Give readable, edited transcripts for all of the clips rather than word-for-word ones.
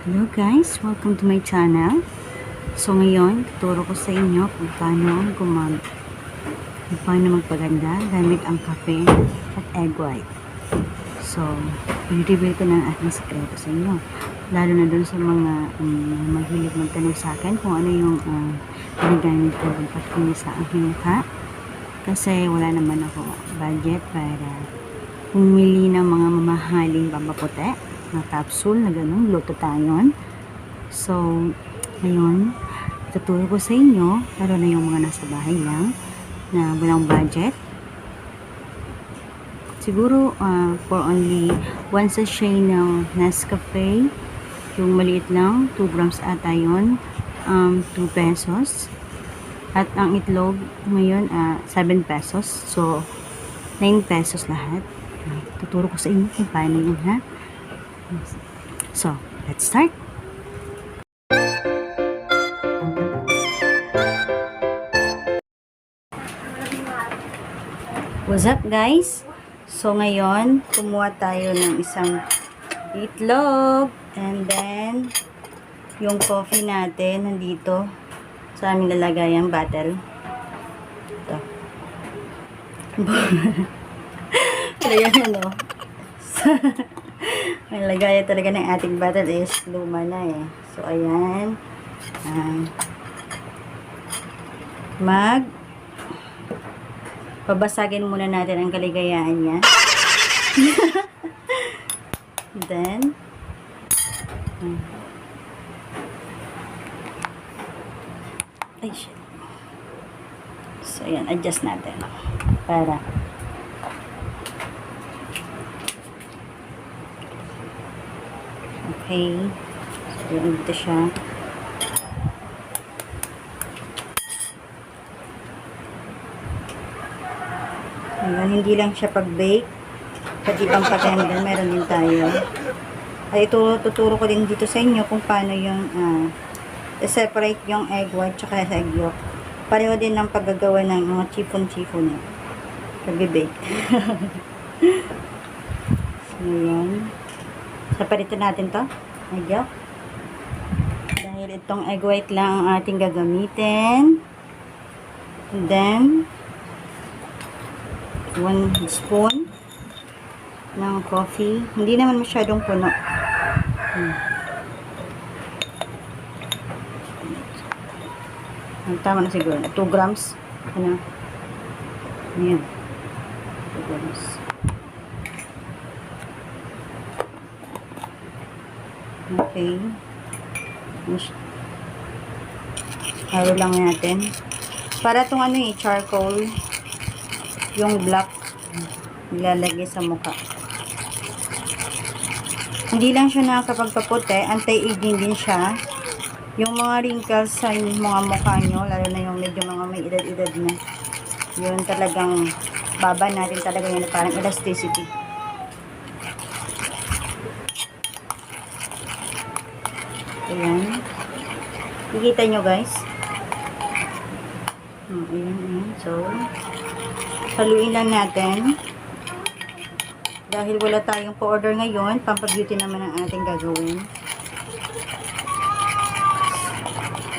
Hello guys, welcome to my channel. So ngayon, tuturo ko sa inyo kung paano magpaganda gamit ang kape at egg white. So, i-reveal ko ng aking sekreto sa inyo. Lalo na dun sa mga mahilig magtanong sa akin kung ano yung ginagamit ko pagpapakinis sa aking mukha. Kasi wala naman ako budget para pumili ng mga mamahaling pampaputi na capsule na ganun, glutathione. So, ngayon, tuturo ko sa inyo, lalo na yung mga nasa bahay lang, na walang budget. Siguro, for only 1 sachet ng Nescafe, yung maliit lang, 2 grams ata yun, 2 pesos. At ang itlog, ngayon, 7 pesos. So, 9 pesos lahat. Tuturo ko sa inyo kung paano yun, ha? So, let's start. What's up guys? So ngayon, kumuha tayo ng isang itlog and then yung coffee natin nandito sa aming lalagayang bottle. Ito. Ayan ano. Ang lagayan talaga ng ating bottle is luma na eh. So ayan. Babasagin muna natin ang kaligayahan niya. Then, ay shit. So, ayan, adjust natin. Para, okay. So, ayan, dito siya. Ayan, hindi lang siya pag-bake, pati pang paganda, meron din tayo. Ay, ito, tuturo ko din dito sa inyo kung paano yung separate yung egg white tsaka sa egg yolk. Pareho din ng paggagawa ng mga chifon-chifon eh. Pag-bake. So, ayan. Separitin natin to, egg yolk. Dahil itong egg white lang ang ating gagamitin. And then, 1 spoon ng coffee. Hindi naman masyadong puno. Tama na siguro. 2 grams. Ano? Ayan. 2 grams. Okay. Halo lang natin. Para itong ano eh, charcoal. Yung black nilalagay sa mukha. Hindi lang siya nakakapagpaputi, anti-aging din siya. Yung mga wrinkles sa mga mukha nyo, lalo na yung medyo mga may edad-edad na, yun talagang baba natin talaga yun, parang elasticity. Ayan. Kikita nyo guys. Ayan. So, haluin lang natin. Dahil wala tayong pa-order ngayon, pampabeauty naman ang ating gagawin.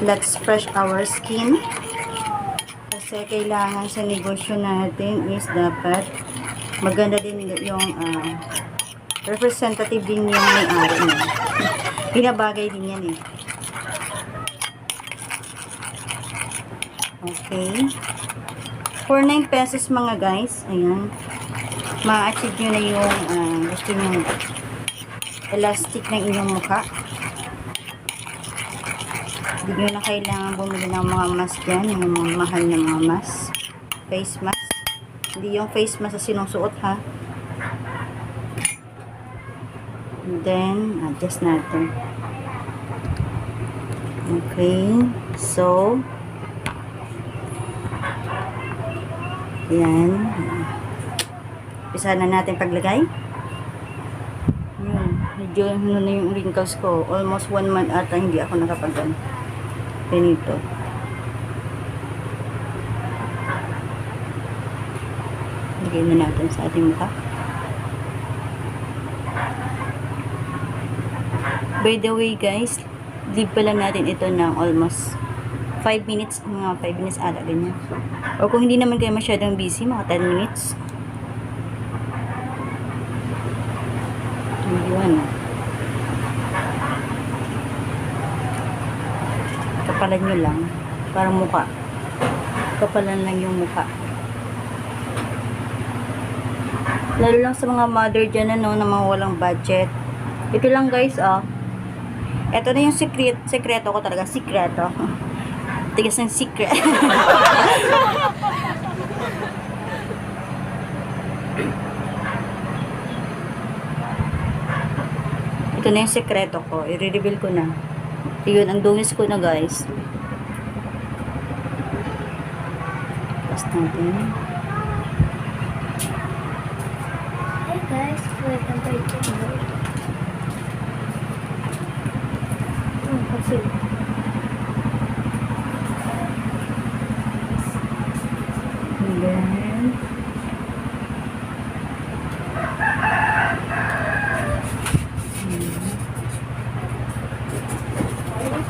Let's fresh our skin. Kasi kailangan sa negosyo natin is dapat maganda din yung representative din yung may-ari niya. Binabagay din yan eh. Okay. For 9 pesos mga guys, ayan, maachieve nyo na yung gusto nyo elastic ng inyong mukha. Hindi nyo na kailangan bumili ng mga mask dyan, yung mga mahal na mga mask, face mask. Hindi yung face mask na sinusuot ha. And then adjust natin. Okay, so ayan. Umpisa na natin paglagay. Yun. Medyo ano na yung wrinkles ko. Almost 1 month ata hindi ako nakapag-ganito. Lagay na natin sa ating mukha. By the way guys, leave pa lang natin ito ng almost 5 minutes, mga 5 minutes ata ganyan. O kung hindi naman kayo masyadong busy, mga 10 minutes. Yun. Kapalan nyo lang. Parang mukha. Kapalan lang yung mukha. Lalo lang sa mga mother dyan, ano, na mga walang budget. Ito lang guys, oh. Ito na yung sekreto ko talaga. Sekreto. Tigas ng secret. Ito na yung sekreto ko. I-reveal ko na. Yun, ang dungis ko na guys. Tapos natin. Hey guys, welcome to the channel. Kasi And then,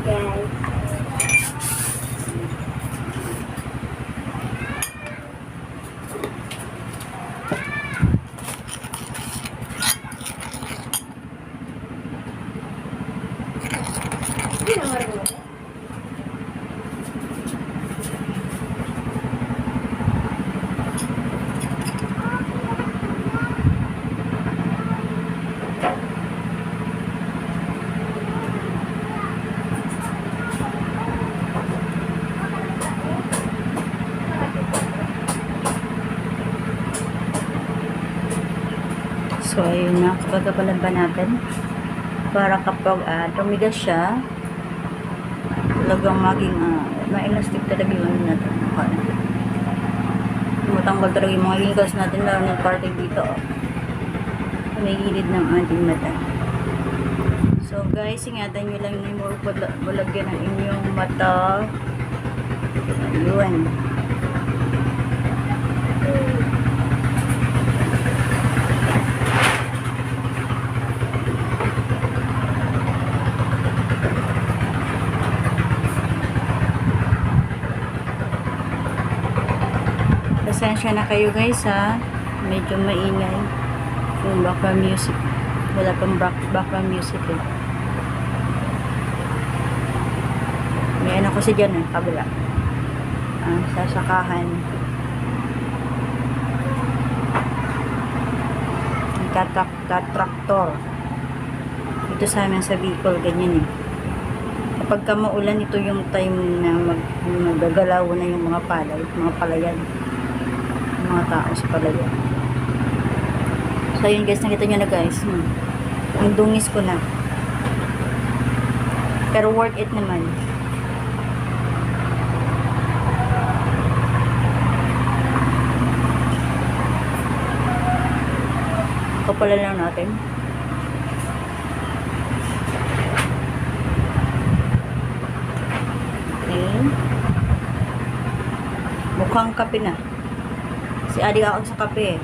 guys. so ayun na. Pagkapalan ba natin? Para kapag tumigas siya, talagang maging ma-elastic talaga yung ano natin. Matanggal talaga yung mga wrinkles natin, lalo ng parting dito. May gilid ng ating mata. So guys, ingatan nyo lang yung more balagyan ng inyong mata. Ayun. Pasensya na kayo guys ha. Medyo maingay yung background music. Wala pang background music eh. May ano kasi dyan eh, kabila. Sasakahan. Traktor. Ito sa amin sa Bicol, ganyan eh. Kapag ka maulan, ito yung time na magagalaw na yung mga palay, mga palayan. Mga tao sa palayan. So yun guys, nakita nyo na guys. Ang dungis ko na. Pero worth it naman. Kapalan lang natin. Okay. Mukhang kape na. Si adik ako sa kape.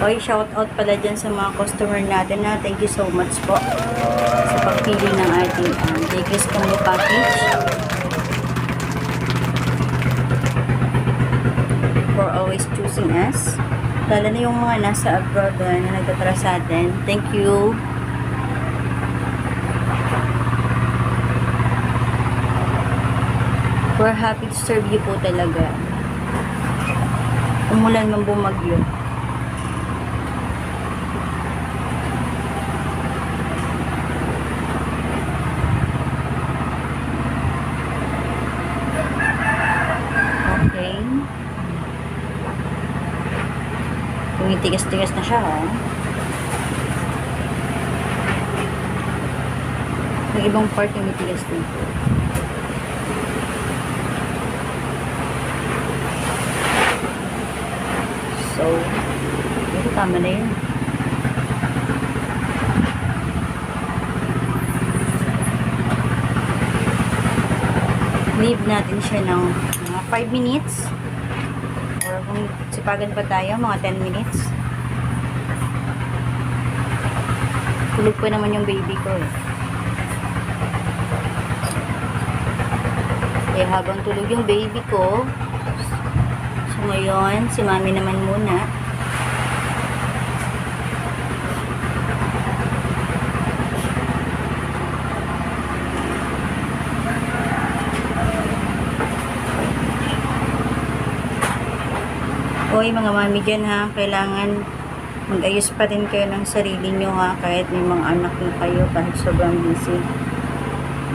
Okay, shout out pala dyan sa mga customer natin na thank you so much po sa pagpili ng ating Jacob's combo package for always choosing us. Lalo na yung mga nasa abroad na nagtatara sa atin. Thank you. We're happy to serve you po talaga. Umulan man bumagyo. Okay. Tumitigas-tigas na siya, oh. May ibang part yung mitigas dito. So, ito tama na yun. leave natin siya ng mga 5 minutes. Or kung sipagan pa tayo, mga 10 minutes. Tulog pa naman yung baby ko eh. Kaya habang tulog yung baby ko, so ngayon, si mami naman muna. Hoy mga mami dyan ha, kailangan mag-ayos pa rin kayo ng sarili nyo ha, kahit may mga anak na kayo, kahit sobrang busy.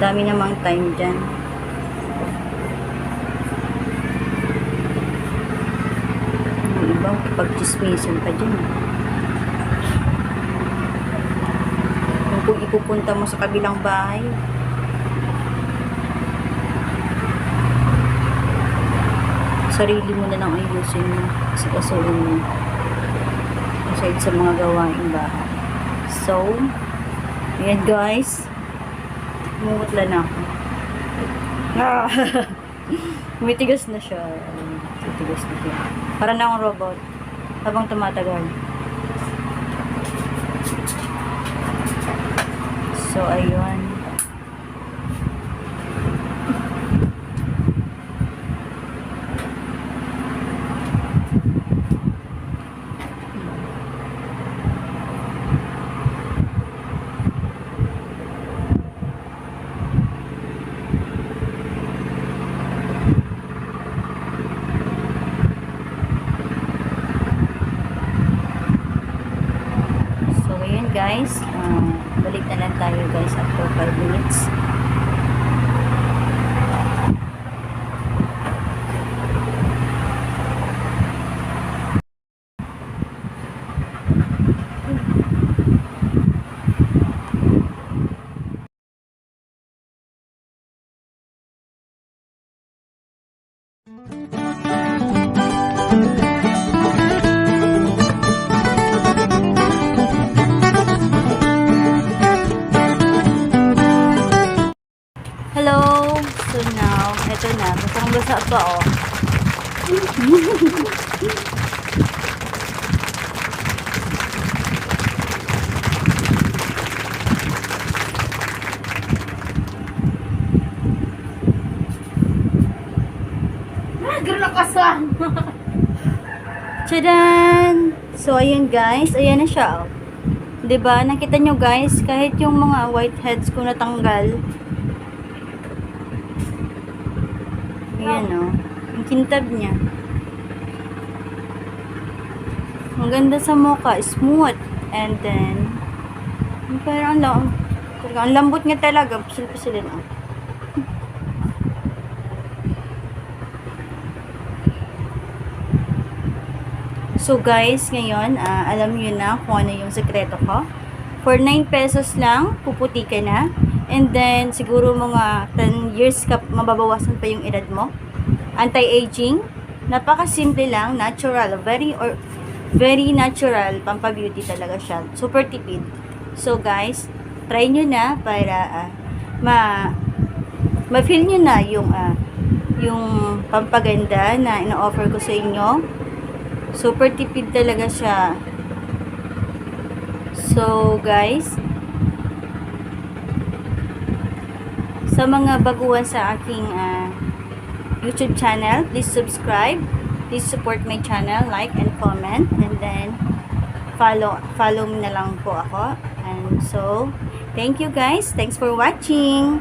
Dami namang time dyan. Yung iba, pag-chismisan pa dyan. Kung ipupunta mo sa kabilang bahay, sarili mo na lang ayusin mo, sikasuhin mo aside sa mga gawaing bahay. So, ayan guys, mumutla na ako. Mitigas na siya. Mitigas na siya. Para na akong robot habang tumatagal. So, ayun. Guys, balik na lang tayo guys after 5 minutes. Hello! So now, eto na. Basang-basa pa, oh. Tchadan! So, ayan guys. Ayan na siya, oh. Diba? Nakita nyo guys, kahit yung mga whiteheads ko natanggal. Ayan o. Yung kintab niya. Ang ganda sa mukha. Smooth. And then, parang ang lambot nga talaga. Pisil-pisilin o. So guys, ngayon, alam niyo na kung ano yung sekreto ko. For 9 pesos lang, puputi ka na. And then, siguro mga 10 years ka, mababawasan pa yung edad mo. Anti-aging. Napaka-simple lang, natural. Very natural. Pampabeauty talaga siya. Super tipid. So guys, try nyo na para ma-feel nyo na yung pampaganda na ina-offer ko sa inyo. Super tipid talaga siya. So guys, sa mga baguhan sa aking YouTube channel, please subscribe, please support my channel, like and comment, and then follow me na lang po ako. And so, thank you guys, thanks for watching.